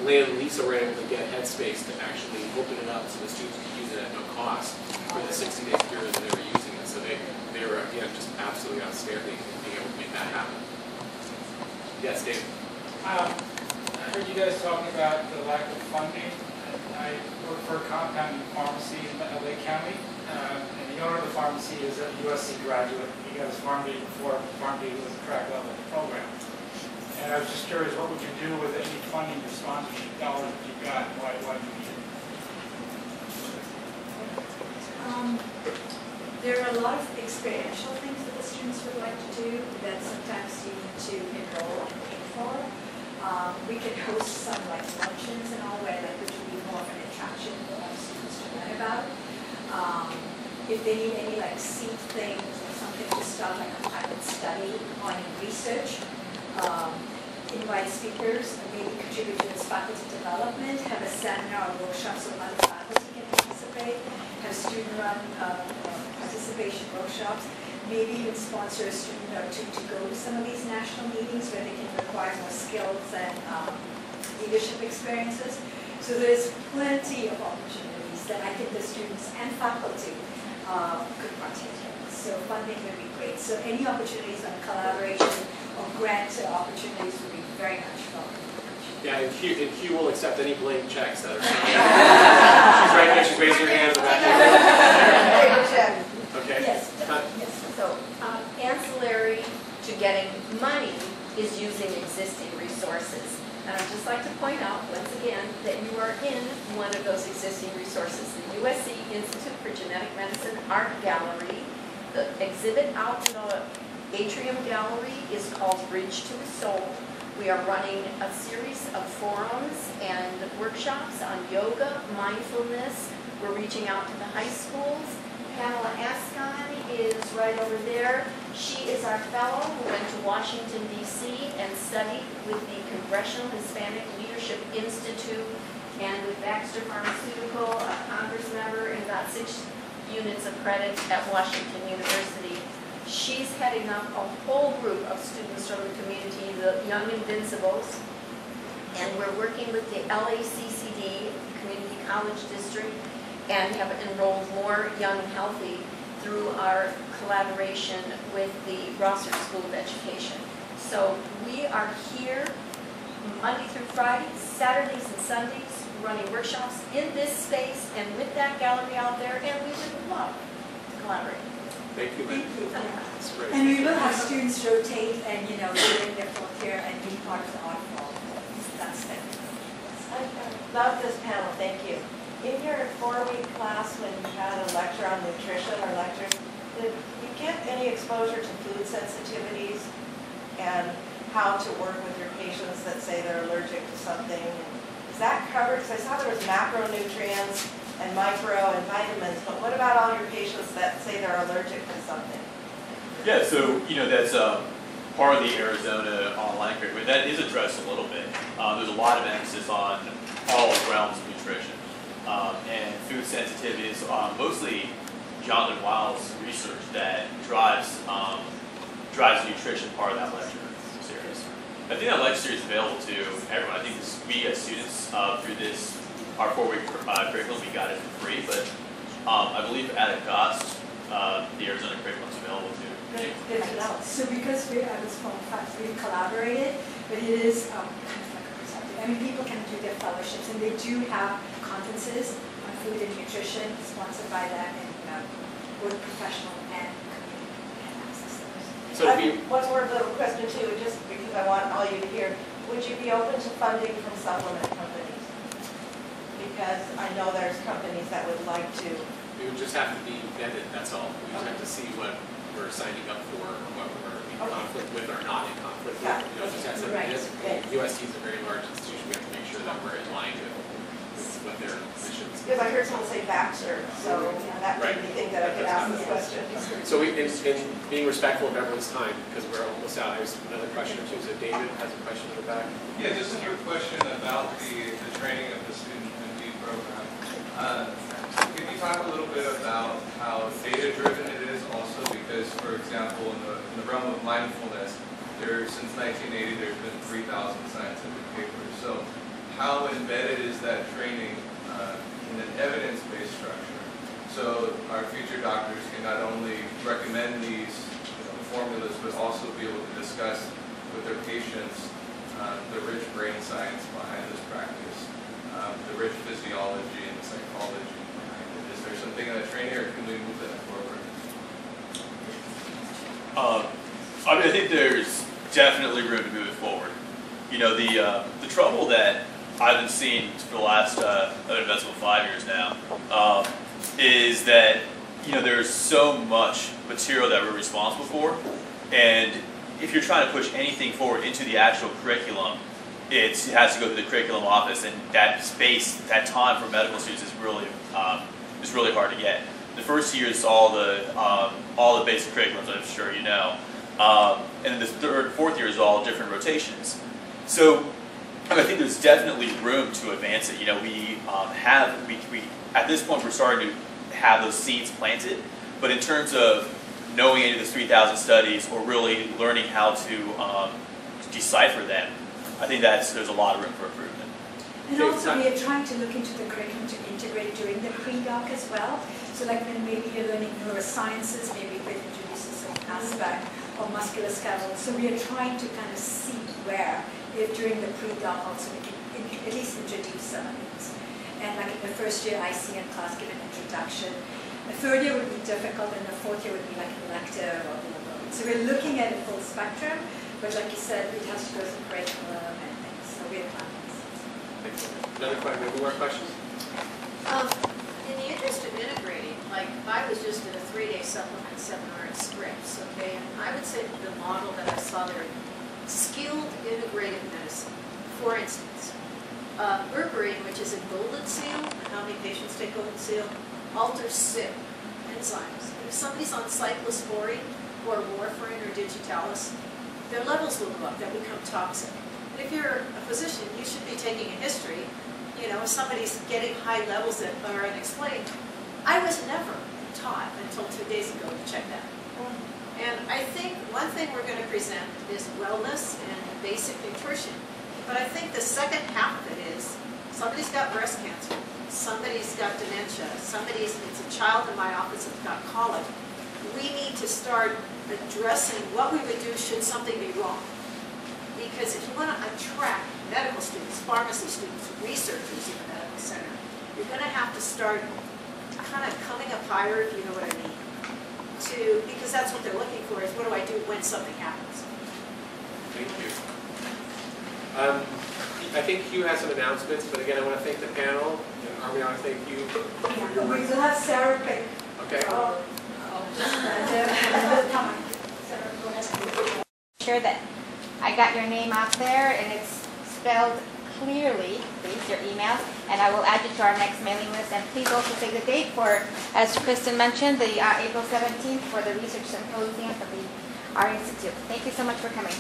Lynn and Lisa were able to get Headspace to actually open it up so the students could use it at no cost for the 60-day period that they were using it. So they were, again, just absolutely outstanding in being able to make that happen. Yes, Dave? I heard you guys talking about the lack of funding. I work for a compounding pharmacy in LA County, and the owner of the pharmacy is a USC graduate. He got his PharmD before PharmD was a track level program. And I was just curious, what would you do with any funding or sponsorship dollars that you got? Why do you need it? There are a lot of experiential things that the students would like to do that sometimes you need to enroll and pay for. We could host some like luncheons and all where which would be more of an attraction for our students to learn about. If they need any like seed things or something to start like a pilot study on research, invite speakers, maybe contribute to this faculty development, have a seminar or workshop so other faculty can participate, have student-run participation workshops, maybe even sponsor a student to go to some of these national meetings where they can acquire more skills and leadership experiences. So there's plenty of opportunities that I think the students and faculty could partake in. So funding would be great. So any opportunities on collaboration or grant opportunities would be very much welcome. Yeah, and Q will accept any blank checks that are. She's right there. She's raising her hand in the back. Okay. Yes. Yes. So ancillary to getting money is using existing resources. And I'd just like to point out, once again, that you are in one of those existing resources. The USC Institute for Genetic Medicine Art Gallery. The exhibit out in the Atrium Gallery is called Bridge to a Soul. We are running a series of forums and workshops on yoga, mindfulness. We're reaching out to the high schools. Pamela Ascon is right over there. She is our fellow who went to Washington, D.C. and studied with the Congressional Hispanic Leadership Institute and with Baxter Pharmaceutical, a Congress member, and got 6 units of credit at Washington University. She's heading up a whole group of students from the community, the Young Invincibles, and we're working with the LACCD, Community College District, and have enrolled more young and healthy through our collaboration with the Rosser School of Education. So we are here Monday through Friday, Saturdays and Sundays, running workshops in this space and with that gallery out there, and we would love to collaborate. Thank you, Lynn. Thank you. That's great. And we will have students rotate and, doing their full here and be part of the art form. That's it. I love this panel, thank you. In your 4-week class, when you had a lecture on nutrition or lectures, did you get any exposure to food sensitivities and how to work with your patients that say they're allergic to something? Is that covered? Because I saw there was macronutrients and micro and vitamins, but what about all your patients that say they're allergic to something? Yeah, so that's part of the Arizona online curriculum. That is addressed a little bit. There's a lot of emphasis on all realms of nutrition. And food sensitivity is mostly Jonathan Wild's research that drives the nutrition part of that lecture series. I think that lecture series is available to everyone. I think we as students through our 4-week curriculum, we got it for free, but I believe at a cost, the Arizona curriculum is available to Good to know. So because we collaborated, but it is kind of like a perspective. I mean, people can do their fellowships, and they do have conferences on food and nutrition sponsored by them, and both professional and community can access those. So one more little question too, just because I want all you to hear. Would you be open to funding from supplement companies? Because I know there's companies that would like to. we would just have to be vetted, that's all. We just have to see what we're signing up for, or what we're in conflict with or not in conflict with. Just has to, USC is a very large institution. We have to make sure that we're in line with what their missions. Because I heard someone say Baxter, so that made me think that I could ask this question. So in being respectful of everyone's time, because we're almost out, there's another question or two. So David has a question in the back. Yeah, just a quick question about the training of the student MD program. Can you talk a little bit about how data-driven it is also? Because, for example, in the realm of mindfulness, since 1980, there's been 3,000 scientific papers. So how embedded is that training in an evidence-based structure? So our future doctors can not only recommend these formulas, but also be able to discuss with their patients the rich brain science behind this practice, the rich physiology and the psychology behind it. Is there something in the training, or can we move that forward? I think there's definitely room to move it forward. The trouble that I've been seeing for the last, I've been about 5 years now, is that, there's so much material that we're responsible for, and if you're trying to push anything forward into the actual curriculum, it has to go through the curriculum office, and that space, that time for medical students is really hard to get. The first year is all the basic curriculums, I'm sure you know, and then the third, fourth year is all different rotations. So I think there's definitely room to advance it. You know, we at this point we're starting to have those seeds planted, but in terms of knowing any of the 3,000 studies or really learning how to decipher them, I think there's a lot of room for improvement. And also we are trying to look into the curriculum to integrate during the pre-doc as well. So like when maybe you're learning neurosciences, maybe it introduces some aspect of musculoskeletal. So we are trying to kind of see where, if during the pre-doc also we can at least introduce some of these. And like in the first year ICM class, give an introduction. The third year would be difficult, and the fourth year would be like an elective or whatever. So we're looking at a full spectrum, but like you said, it has to go through curriculum and things. So we're planning. Another question, maybe more questions? In the interest of integrating, like I was just in a 3-day supplement seminar at Scripps, okay, and I would say the model that I saw there, skilled integrative medicine. For instance, berberine, which is a golden seal, and how many patients take golden seal, alters CYP enzymes. If somebody's on cyclosporine or warfarin or digitalis, their levels will go up, they'll become toxic. And if you're a physician, you should be taking a history. You know, if somebody's getting high levels that are unexplained. I was never taught until 2 days ago to check that. And I think one thing we're going to present is wellness and basic nutrition. But I think the second half of it is somebody's got breast cancer, somebody's got dementia, it's a child in my office that's got colic. We need to start addressing what we would do should something be wrong. Because if you want to attract medical students, pharmacy students, researchers in the medical center, you're going to have to start kind of coming up higher, if you know what I mean. Because that's what they're looking for, is what do I do when something happens. Thank you. I think Hugh has some announcements, but again, I want to thank the panel. Army, I want to thank you. Yeah, we will have Sarah pick. Okay. Sure that I got your name out there and it's spelled clearly, please, your email, and I will add you to our next mailing list. And please also take the date for, as Kristen mentioned, the April 17th for the research symposium for our institute. Thank you so much for coming.